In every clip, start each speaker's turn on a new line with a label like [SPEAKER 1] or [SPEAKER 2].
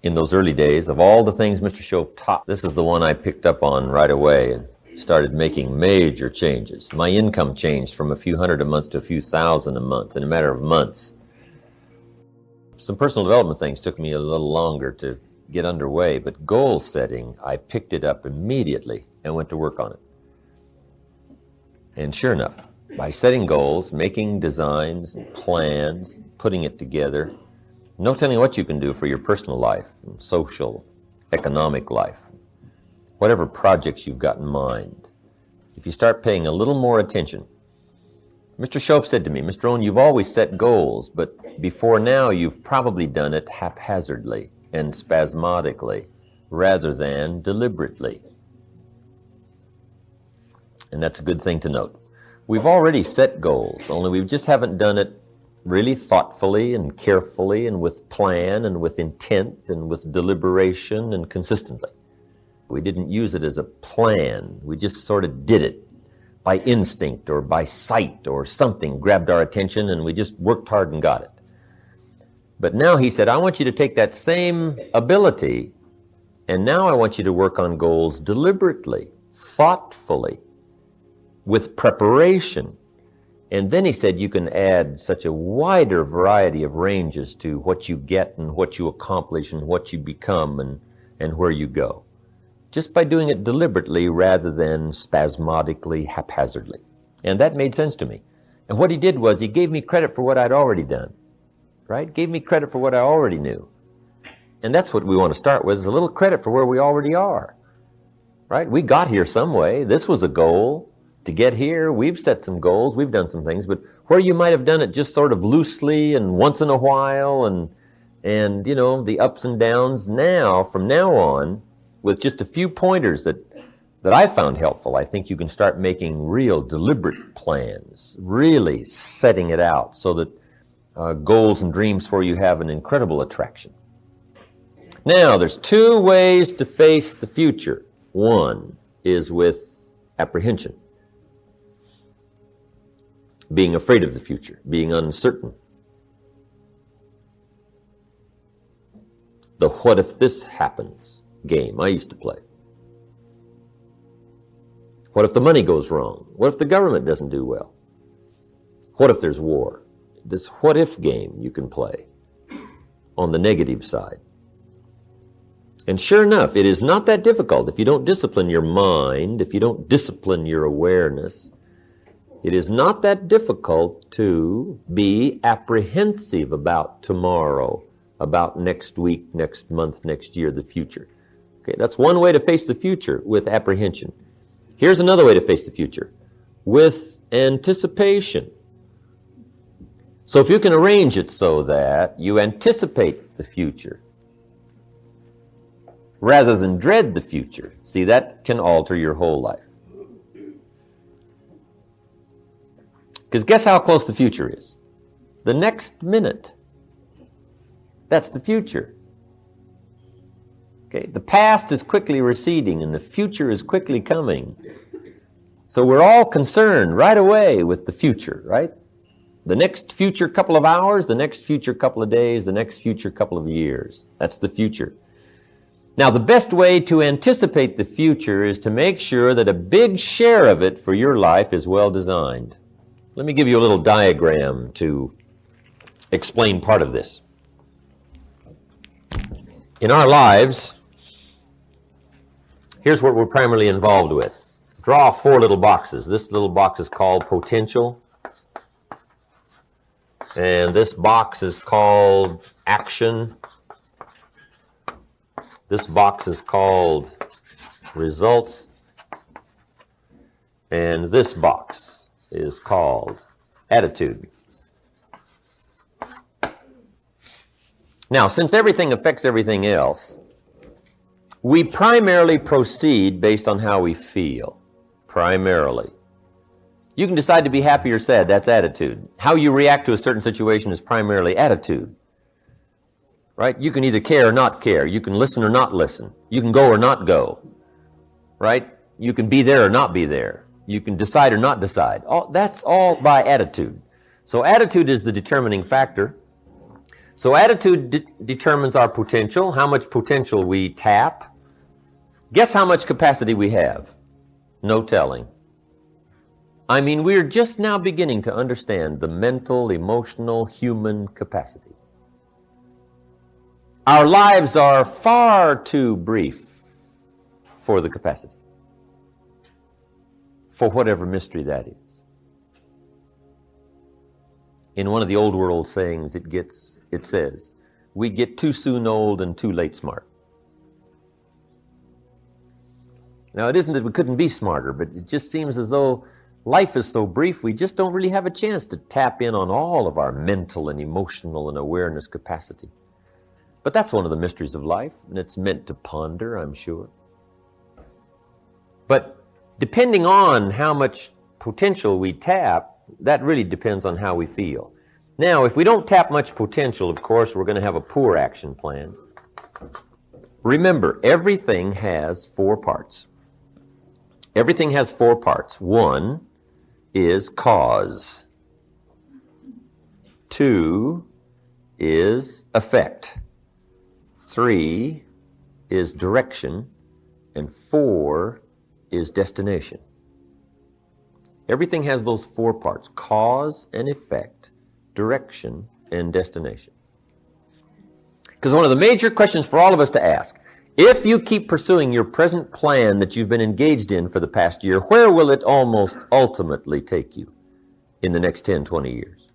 [SPEAKER 1] in those early days, of all the things Mr. Shove taught, this is the one I picked up on right away and started making major changes. My income changed from a few hundred a month to a few thousand a month in a matter of months. Some personal development things took me a little longer to get underway, but goal setting, I picked it up immediately and went to work on it. And sure enough, by setting goals, making designs, plans, putting it together, no telling what you can do for your personal life, social, economic life, whatever projects you've got in mind. If you start paying a little more attention. Mr. Shove said to me, Mr. Rohn, you've always set goals, but before now you've probably done it haphazardly and spasmodically rather than deliberately. And that's a good thing to note. We've already set goals, only we just haven't done it really thoughtfully and carefully and with plan and with intent and with deliberation and consistently. We didn't use it as a plan. We just sort of did it by instinct or by sight or something grabbed our attention and we just worked hard and got it. But now he said, I want you to take that same ability and now I want you to work on goals deliberately, thoughtfully, with preparation. And then he said you can add such a wider variety of ranges to what you get and what you accomplish and what you become and where you go, just by doing it deliberately rather than spasmodically, haphazardly. And that made sense to me. And what he did was he gave me credit for what I'd already done, right? Gave me credit for what I already knew. And that's what we want to start with, is a little credit for where we already are, right? We got here some way. This was a goal. To get here, we've set some goals, we've done some things, but where you might have done it just sort of loosely and once in a while and you know, the ups and downs, now, from now on, with just a few pointers that I found helpful, I think you can start making real deliberate plans, really setting it out so that goals and dreams for you have an incredible attraction. Now, there's two ways to face the future. One is with apprehension. Being afraid of the future, being uncertain. The what if this happens game I used to play. What if the money goes wrong? What if the government doesn't do well? What if there's war? This what if game you can play on the negative side. And sure enough, it is not that difficult if you don't discipline your mind, if you don't discipline your awareness. It is not that difficult to be apprehensive about tomorrow, about next week, next month, next year, the future. Okay, that's one way to face the future, with apprehension. Here's another way to face the future, with anticipation. So if you can arrange it so that you anticipate the future rather than dread the future, see, that can alter your whole life. Because guess how close the future is? The next minute. That's the future. Okay, the past is quickly receding and the future is quickly coming. So we're all concerned right away with the future, right? The next future couple of hours, the next future couple of days, the next future couple of years. That's the future. Now, the best way to anticipate the future is to make sure that a big share of it for your life is well designed. Let me give you a little diagram to explain part of this. In our lives, here's what we're primarily involved with. Draw 4 little boxes. This little box is called potential. And this box is called action. This box is called results. And this box is called attitude. Now, since everything affects everything else, we primarily proceed based on how we feel. Primarily. You can decide to be happy or sad, that's attitude. How you react to a certain situation is primarily attitude. Right? You can either care or not care. You can listen or not listen. You can go or not go. Right? You can be there or not be there. You can decide or not decide. That's all by attitude. So attitude is the determining factor. So attitude determines our potential, how much potential we tap. Guess how much capacity we have? No telling. I mean, we're just now beginning to understand the mental, emotional, human capacity. Our lives are far too brief for the capacity, for whatever mystery that is. In one of the old world sayings, it says, we get too soon old and too late smart. Now, it isn't that we couldn't be smarter, but it just seems as though life is so brief, we just don't really have a chance to tap in on all of our mental and emotional and awareness capacity. But that's one of the mysteries of life, and it's meant to ponder, I'm sure. But depending on how much potential we tap, that really depends on how we feel. Now, if we don't tap much potential, of course, we're going to have a poor action plan. Remember, everything has 4 parts. Everything has 4 parts. 1 is cause. 2 is effect. 3 is direction. And 4 is destination. Everything has those 4 parts: cause and effect, direction and destination. Because one of the major questions for all of us to ask, if you keep pursuing your present plan that you've been engaged in for the past year, where will it almost ultimately take you in the next 10, 20 years?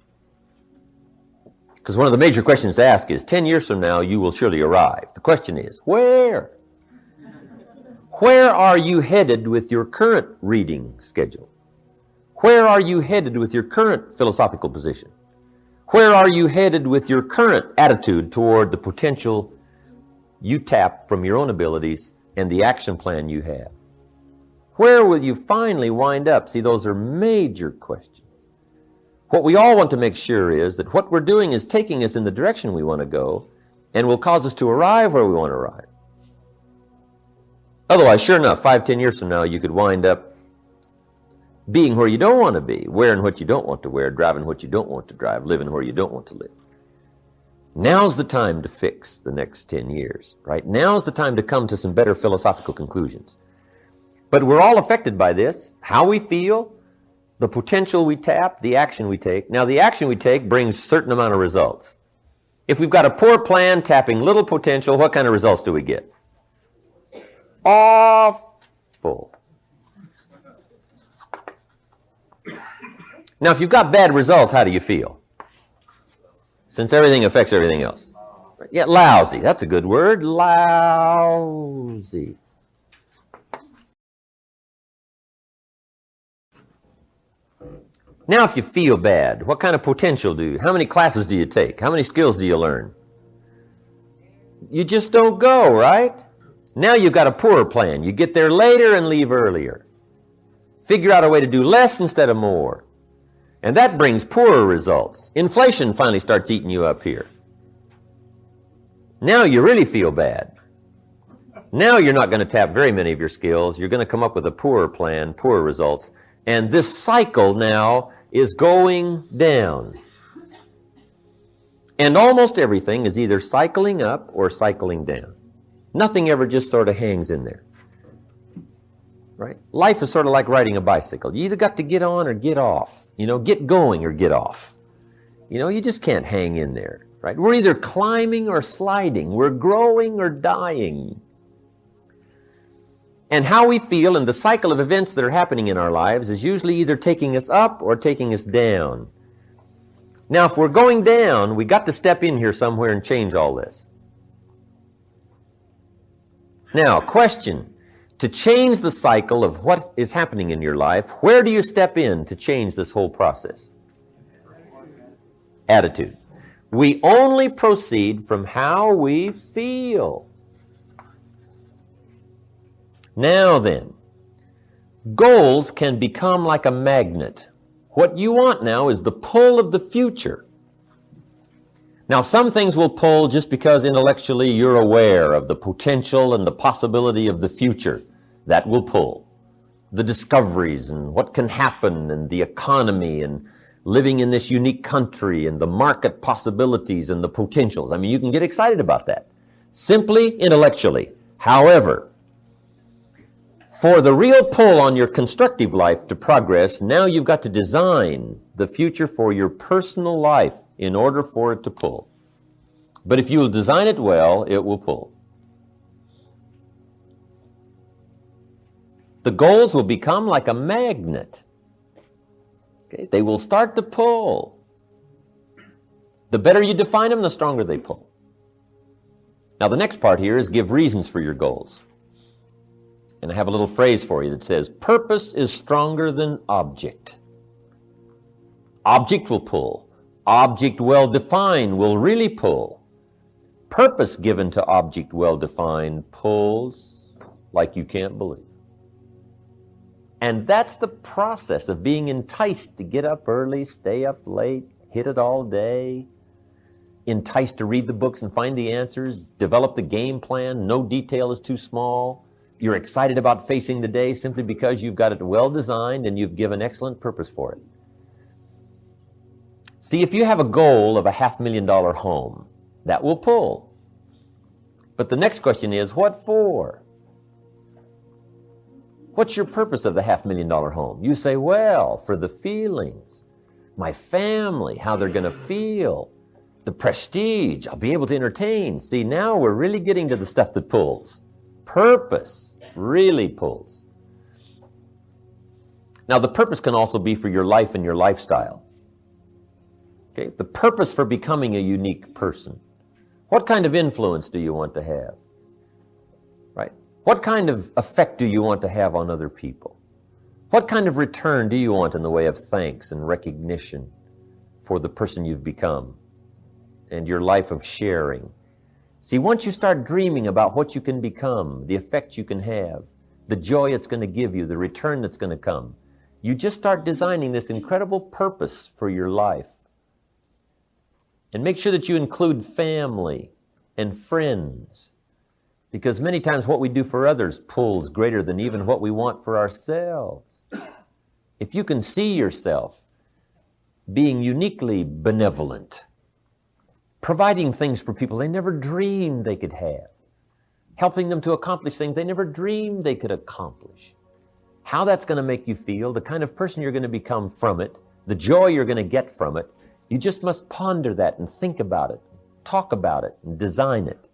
[SPEAKER 1] Because one of the major questions to ask is, 10 years from now, you will surely arrive. The question is, where? Where are you headed with your current reading schedule? Where are you headed with your current philosophical position? Where are you headed with your current attitude toward the potential you tap from your own abilities and the action plan you have? Where will you finally wind up? See, those are major questions. What we all want to make sure is that what we're doing is taking us in the direction we want to go and will cause us to arrive where we want to arrive. Otherwise, sure enough, 5, 10 years from now, you could wind up being where you don't want to be, wearing what you don't want to wear, driving what you don't want to drive, living where you don't want to live. Now's the time to fix the next 10 years, right? Now's the time to come to some better philosophical conclusions. But we're all affected by this, how we feel, the potential we tap, the action we take. Now, the action we take brings a certain amount of results. If we've got a poor plan, tapping little potential, what kind of results do we get? Awful. Now, if you've got bad results, how do you feel? Since everything affects everything else. Yeah, lousy. That's a good word. Lousy. Now, if you feel bad, what kind of potential do you? How many classes do you take? How many skills do you learn? You just don't go, right? Now you've got a poorer plan. You get there later and leave earlier. Figure out a way to do less instead of more. And that brings poorer results. Inflation finally starts eating you up here. Now you really feel bad. Now you're not going to tap very many of your skills. You're going to come up with a poorer plan, poorer results. And this cycle now is going down. And almost everything is either cycling up or cycling down. Nothing ever just sort of hangs in there. Right? Life is sort of like riding a bicycle. You either got to get on or get off. Get going or get off. You just can't hang in there. Right? We're either climbing or sliding. We're growing or dying. And how we feel and the cycle of events that are happening in our lives is usually either taking us up or taking us down. Now, if we're going down, we got to step in here somewhere and change all this. Now, question. To change the cycle of what is happening in your life, where do you step in to change this whole process? Attitude. We only proceed from how we feel. Now then, goals can become like a magnet. What you want now is the pull of the future. Now, some things will pull just because intellectually you're aware of the potential and the possibility of the future. That will pull. The discoveries and what can happen and the economy and living in this unique country and the market possibilities and the potentials. I mean, you can get excited about that, simply intellectually. However, for the real pull on your constructive life to progress, now you've got to design the future for your personal life in order for it to pull. But if you will design it well, it will pull. The goals will become like a magnet. Okay? They will start to pull. The better you define them, the stronger they pull. Now, the next part here is give reasons for your goals. And I have a little phrase for you that says, purpose is stronger than object. Object will pull. Object well defined will really pull. Purpose given to object well defined pulls like you can't believe. And that's the process of being enticed to get up early, stay up late, hit it all day, enticed to read the books and find the answers, develop the game plan, no detail is too small. You're excited about facing the day simply because you've got it well designed and you've given excellent purpose for it. See, if you have a goal of a $500,000 home, that will pull. But the next question is, what for? What's your purpose of the $500,000 home? You say, well, for the feelings, my family, how they're going to feel, the prestige, I'll be able to entertain. See, now we're really getting to the stuff that pulls. Purpose really pulls. Now, the purpose can also be for your life and your lifestyle. Okay? The purpose for becoming a unique person. What kind of influence do you want to have? Right? What kind of effect do you want to have on other people? What kind of return do you want in the way of thanks and recognition for the person you've become and your life of sharing? See, once you start dreaming about what you can become, the effect you can have, the joy it's going to give you, the return that's going to come, you just start designing this incredible purpose for your life. And make sure that you include family and friends, because many times what we do for others pulls greater than even what we want for ourselves. If you can see yourself being uniquely benevolent, providing things for people they never dreamed they could have, helping them to accomplish things they never dreamed they could accomplish, how that's going to make you feel, the kind of person you're going to become from it, the joy you're going to get from it, you just must ponder that and think about it, talk about it, and design it.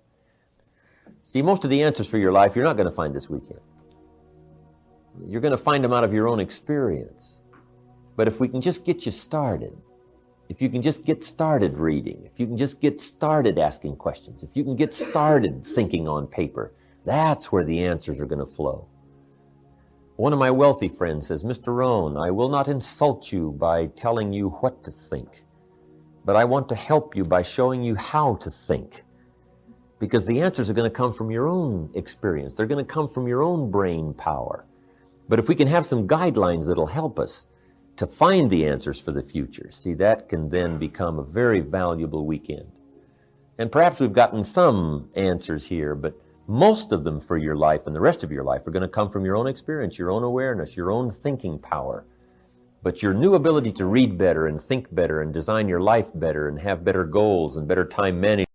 [SPEAKER 1] See, most of the answers for your life you're not going to find this weekend. You're going to find them out of your own experience. But if we can just get you started, if you can just get started reading, if you can just get started asking questions, if you can get started thinking on paper, that's where the answers are going to flow. One of my wealthy friends says, Mr. Rohn, I will not insult you by telling you what to think, but I want to help you by showing you how to think. Because the answers are going to come from your own experience. They're going to come from your own brain power. But if we can have some guidelines that'll help us to find the answers for the future, see, that can then become a very valuable weekend. And perhaps we've gotten some answers here, but most of them for your life and the rest of your life are going to come from your own experience, your own awareness, your own thinking power. But your new ability to read better and think better and design your life better and have better goals and better time management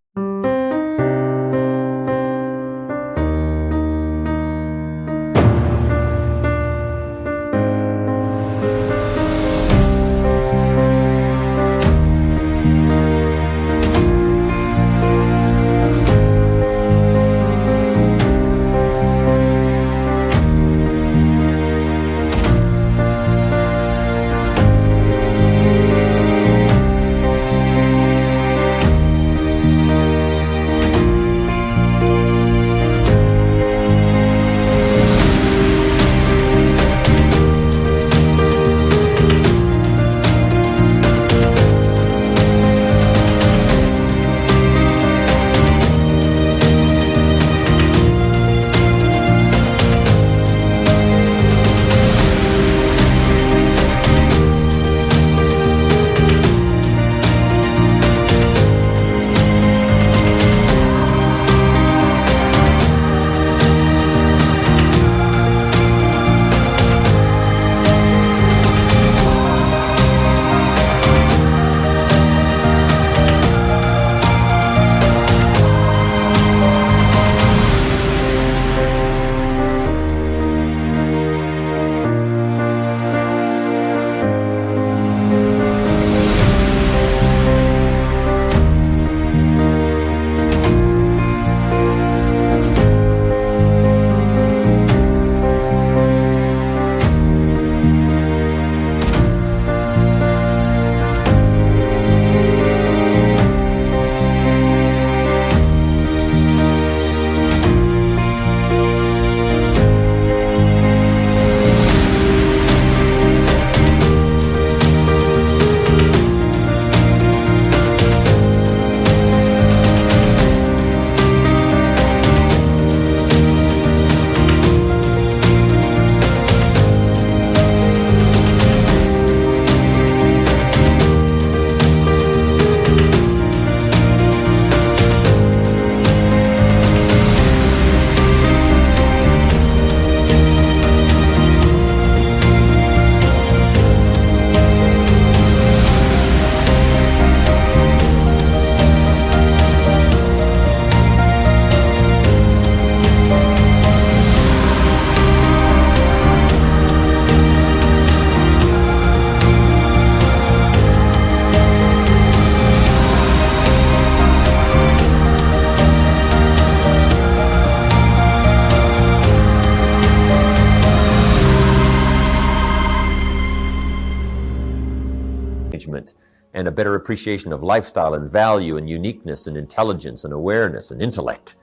[SPEAKER 1] and a better appreciation of lifestyle and value and uniqueness and intelligence and awareness and intellect.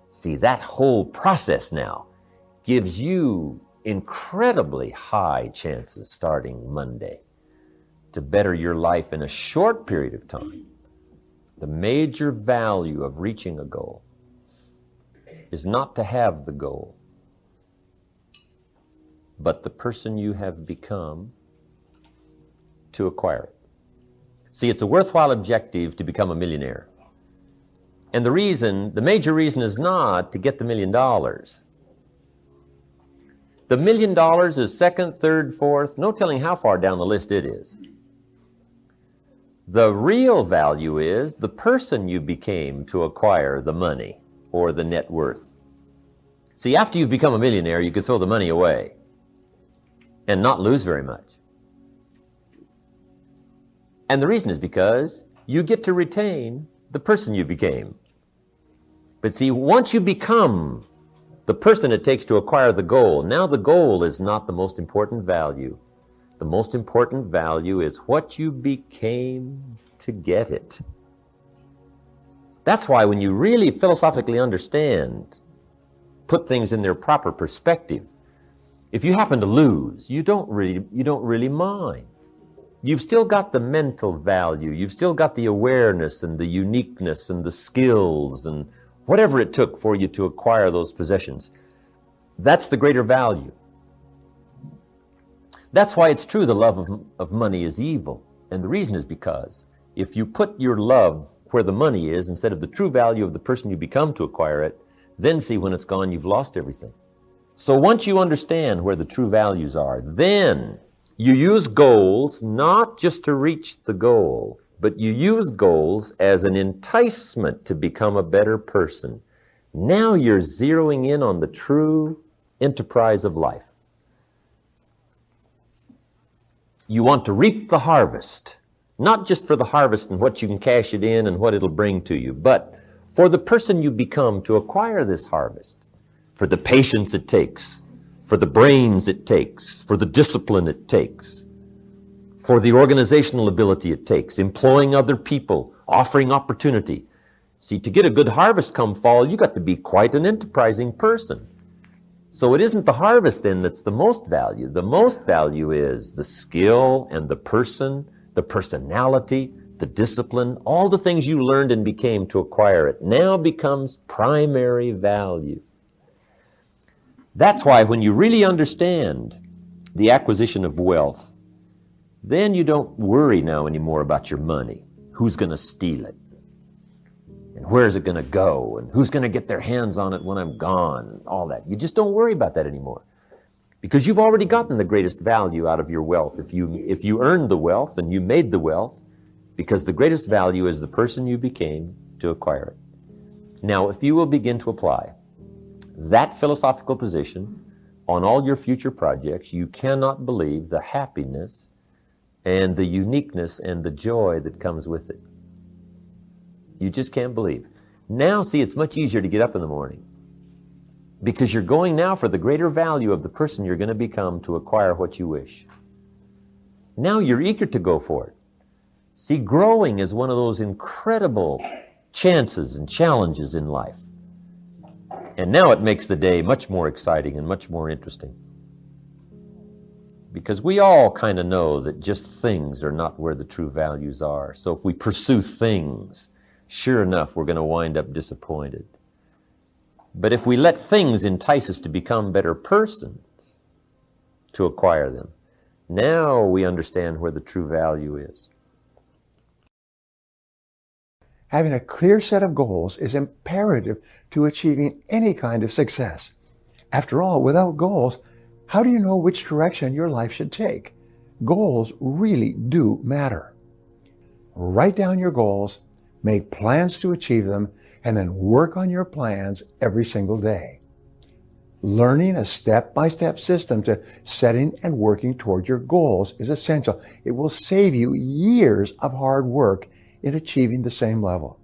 [SPEAKER 1] See, that whole process now gives you incredibly high chances starting Monday to better your life in a short period of time. The major value of reaching a goal is not to have the goal, but the person you have become to acquire it. See, it's a worthwhile objective to become a millionaire. And the major reason is not to get the $1 million. The $1 million is second, third, fourth, no telling how far down the list it is. The real value is the person you became to acquire the money or the net worth. See, after you've become a millionaire, you could throw the money away and not lose very much. And the reason is because you get to retain the person you became. But see, once you become the person it takes to acquire the goal, now the goal is not the most important value. The most important value is what you became to get it. That's why when you really philosophically understand, put things in their proper perspective, if you happen to lose, you don't really mind. You've still got the mental value. You've still got the awareness and the uniqueness and the skills and whatever it took for you to acquire those possessions. That's the greater value. That's why it's true the love of money is evil. And the reason is because if you put your love where the money is instead of the true value of the person you become to acquire it, then see, when it's gone, you've lost everything. So once you understand where the true values are, then you use goals not just to reach the goal, but you use goals as an enticement to become a better person. Now you're zeroing in on the true enterprise of life. You want to reap the harvest, not just for the harvest and what you can cash it in and what it'll bring to you, but for the person you become to acquire this harvest, for the patience it takes, for the brains it takes, for the discipline it takes, for the organizational ability it takes, employing other people, offering opportunity. See, to get a good harvest come fall, you got to be quite an enterprising person. So it isn't the harvest then that's the most value. The most value is the skill and the person, the personality, the discipline, all the things you learned and became to acquire it now becomes primary value. That's why when you really understand the acquisition of wealth, then you don't worry now anymore about your money. Who's going to steal it? And where's it going to go? And who's going to get their hands on it when I'm gone? All that. You just don't worry about that anymore. Because you've already gotten the greatest value out of your wealth. If you earned the wealth and you made the wealth, because the greatest value is the person you became to acquire it. Now, if you will begin to apply that philosophical position on all your future projects, you cannot believe the happiness and the uniqueness and the joy that comes with it. You just can't believe. Now, see, it's much easier to get up in the morning because you're going now for the greater value of the person you're going to become to acquire what you wish. Now you're eager to go for it. See, growing is one of those incredible chances and challenges in life. And now it makes the day much more exciting and much more interesting. Because we all kind of know that just things are not where the true values are. So if we pursue things, sure enough, we're going to wind up disappointed. But if we let things entice us to become better persons, to acquire them, now we understand where the true value is.
[SPEAKER 2] Having a clear set of goals is imperative to achieving any kind of success. After all, without goals, how do you know which direction your life should take? Goals really do matter. Write down your goals, make plans to achieve them, and then work on your plans every single day. Learning a step-by-step system to setting and working toward your goals is essential. It will save you years of hard work in achieving the same level.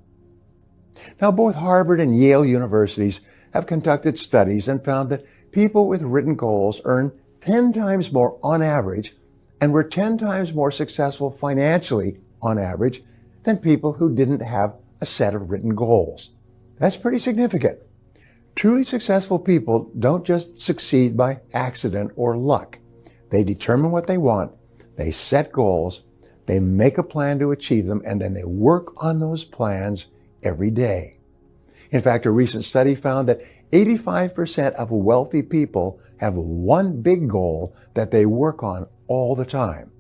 [SPEAKER 2] Now, both Harvard and Yale universities have conducted studies and found that people with written goals earn 10 times more on average and were 10 times more successful financially on average, than people who didn't have a set of written goals. That's pretty significant. Truly successful people don't just succeed by accident or luck. They determine what they want, they set goals, they make a plan to achieve them, and then they work on those plans every day. In fact, a recent study found that 85% of wealthy people have one big goal that they work on all the time.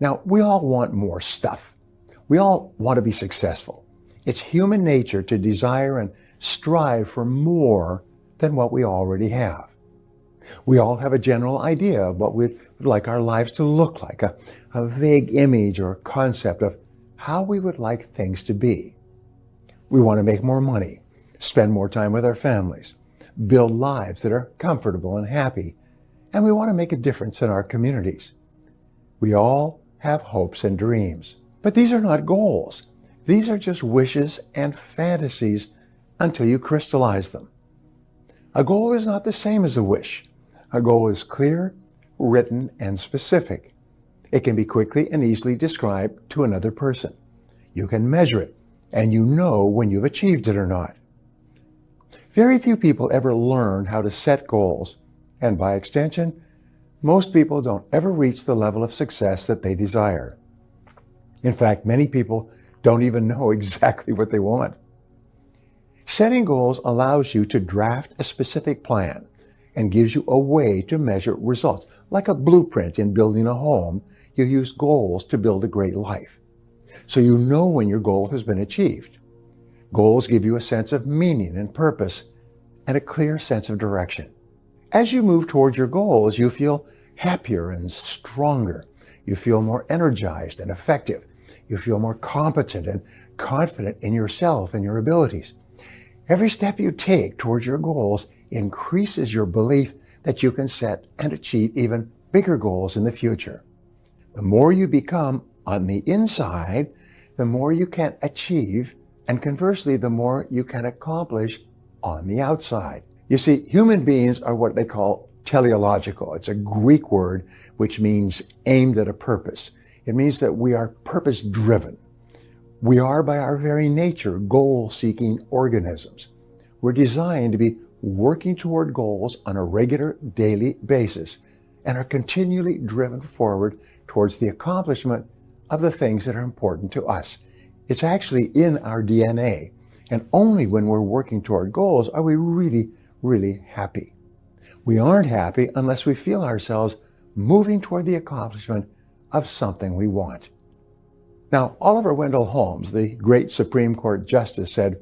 [SPEAKER 2] Now, we all want more stuff. We all want to be successful. It's human nature to desire and strive for more than what we already have. We all have a general idea of what we'd like our lives to look like, a vague image or concept of how we would like things to be. We want to make more money, spend more time with our families, build lives that are comfortable and happy, and we want to make a difference in our communities. We all have hopes and dreams, but these are not goals. These are just wishes and fantasies until you crystallize them. A goal is not the same as a wish. A goal is clear, written, and specific. It can be quickly and easily described to another person. You can measure it, and you know when you've achieved it or not. Very few people ever learn how to set goals, and by extension, most people don't ever reach the level of success that they desire. In fact, many people don't even know exactly what they want. Setting goals allows you to draft a specific plan and gives you a way to measure results. Like a blueprint in building a home, you use goals to build a great life. So you know when your goal has been achieved. Goals give you a sense of meaning and purpose and a clear sense of direction. As you move towards your goals, you feel happier and stronger. You feel more energized and effective. You feel more competent and confident in yourself and your abilities. Every step you take towards your goals increases your belief that you can set and achieve even bigger goals in the future. The more you become on the inside, the more you can achieve, and conversely, the more you can accomplish on the outside. You see, human beings are what they call teleological. It's a Greek word which means aimed at a purpose. It means that we are purpose-driven. We are, by our very nature, goal-seeking organisms. We're designed to be working toward goals on a regular daily basis and are continually driven forward towards the accomplishment of the things that are important to us. It's actually in our DNA, and only when we're working toward goals are we really happy. We aren't happy unless we feel ourselves moving toward the accomplishment of something we want. Now, Oliver Wendell Holmes, the great Supreme Court Justice, said,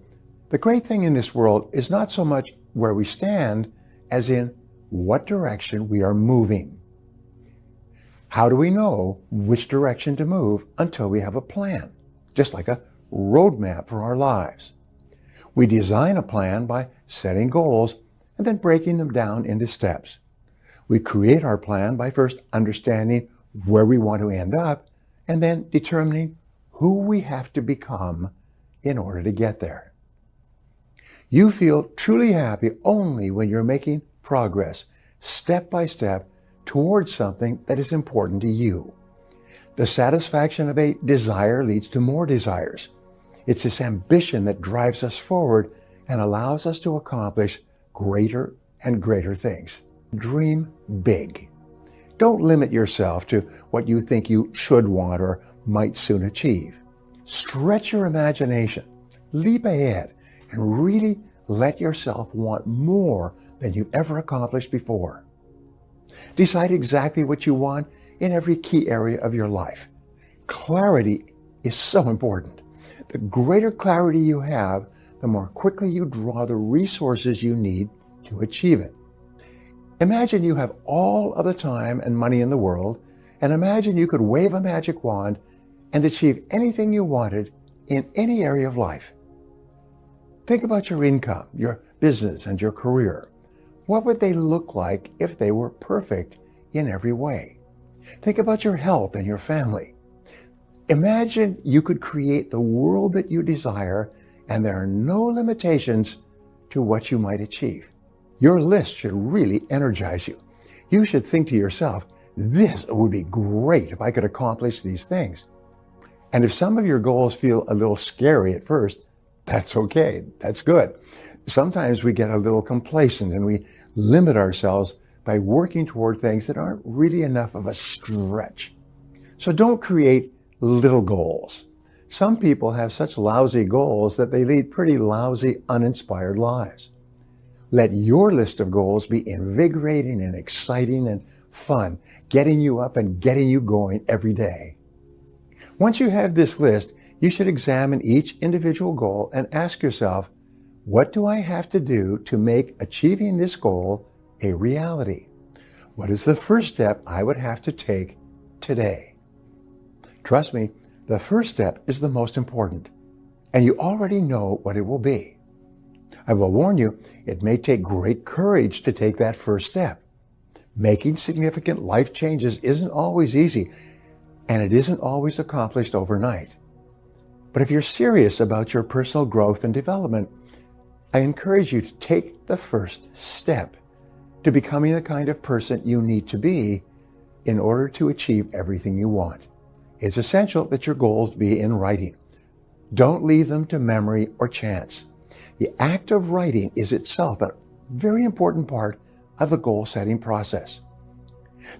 [SPEAKER 2] "The great thing in this world is not so much where we stand as in what direction we are moving." How do we know which direction to move until we have a plan, just like a roadmap for our lives? We design a plan by setting goals and then breaking them down into steps. We create our plan by first understanding where we want to end up and then determining who we have to become in order to get there. You feel truly happy only when you're making progress, step by step, towards something that is important to you. The satisfaction of a desire leads to more desires. It's this ambition that drives us forward and allows us to accomplish greater and greater things. Dream big. Don't limit yourself to what you think you should want or might soon achieve. Stretch your imagination, leap ahead, and really let yourself want more than you've ever accomplished before. Decide exactly what you want in every key area of your life. Clarity is so important. The greater clarity you have, the more quickly you draw the resources you need to achieve it. Imagine you have all of the time and money in the world, and imagine you could wave a magic wand and achieve anything you wanted in any area of life. Think about your income, your business, and your career. What would they look like if they were perfect in every way? Think about your health and your family. Imagine you could create the world that you desire, and there are no limitations to what you might achieve. Your list should really energize you. You should think to yourself, this would be great if I could accomplish these things. And if some of your goals feel a little scary at first, that's okay. That's good. Sometimes we get a little complacent and we limit ourselves by working toward things that aren't really enough of a stretch. So don't create little goals. Some people have such lousy goals that they lead pretty lousy, uninspired lives. Let your list of goals be invigorating and exciting and fun, getting you up and getting you going every day. Once you have this list, you should examine each individual goal and ask yourself, what do I have to do to make achieving this goal a reality? What is the first step I would have to take today? Trust me, the first step is the most important, and you already know what it will be. I will warn you, it may take great courage to take that first step. Making significant life changes isn't always easy, and it isn't always accomplished overnight. But if you're serious about your personal growth and development, I encourage you to take the first step to becoming the kind of person you need to be in order to achieve everything you want. It's essential that your goals be in writing. Don't leave them to memory or chance. The act of writing is itself a very important part of the goal-setting process.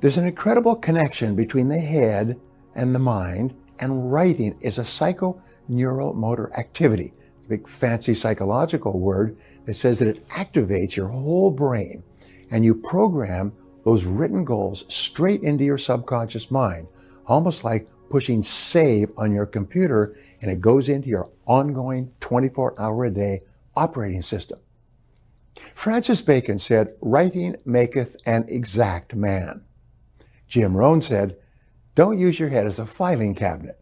[SPEAKER 2] There's an incredible connection between the head and the mind, and writing is a psychoneuromotor activity. It's a big fancy psychological word that says that it activates your whole brain, and you program those written goals straight into your subconscious mind, almost like pushing save on your computer, and it goes into your ongoing 24-hour-a-day operating system. Francis Bacon said, "Writing maketh an exact man." Jim Rohn said, "Don't use your head as a filing cabinet.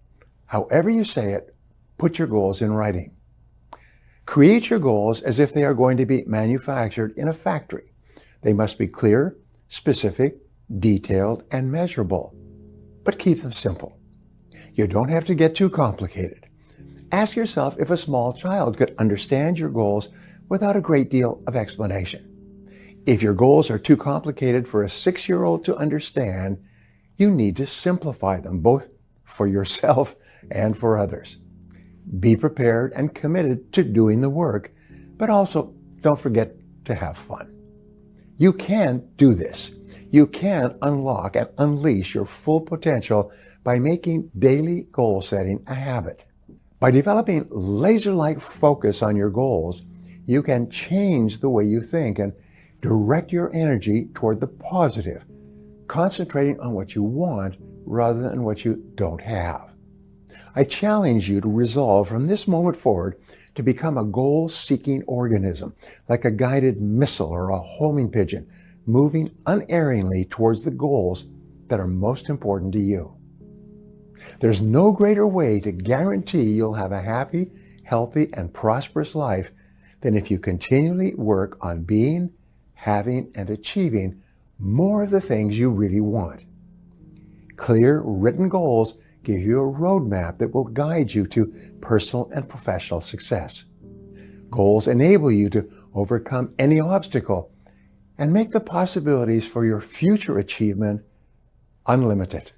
[SPEAKER 2] However you say it, put your goals in writing. Create your goals as if they are going to be manufactured in a factory. They must be clear, specific, detailed, and measurable. But keep them simple. You don't have to get too complicated. Ask yourself if a small child could understand your goals without a great deal of explanation. If your goals are too complicated for a 6-year-old to understand, you need to simplify them, both for yourself and for others. Be prepared and committed to doing the work, but also don't forget to have fun. You can do this. You can unlock and unleash your full potential by making daily goal setting a habit. By developing laser-like focus on your goals, you can change the way you think and direct your energy toward the positive, concentrating on what you want rather than what you don't have. I challenge you to resolve from this moment forward to become a goal-seeking organism, like a guided missile or a homing pigeon, moving unerringly towards the goals that are most important to you. There's no greater way to guarantee you'll have a happy, healthy, and prosperous life than if you continually work on being, having, and achieving more of the things you really want. Clear, written goals give you a roadmap that will guide you to personal and professional success. Goals enable you to overcome any obstacle and make the possibilities for your future achievement unlimited.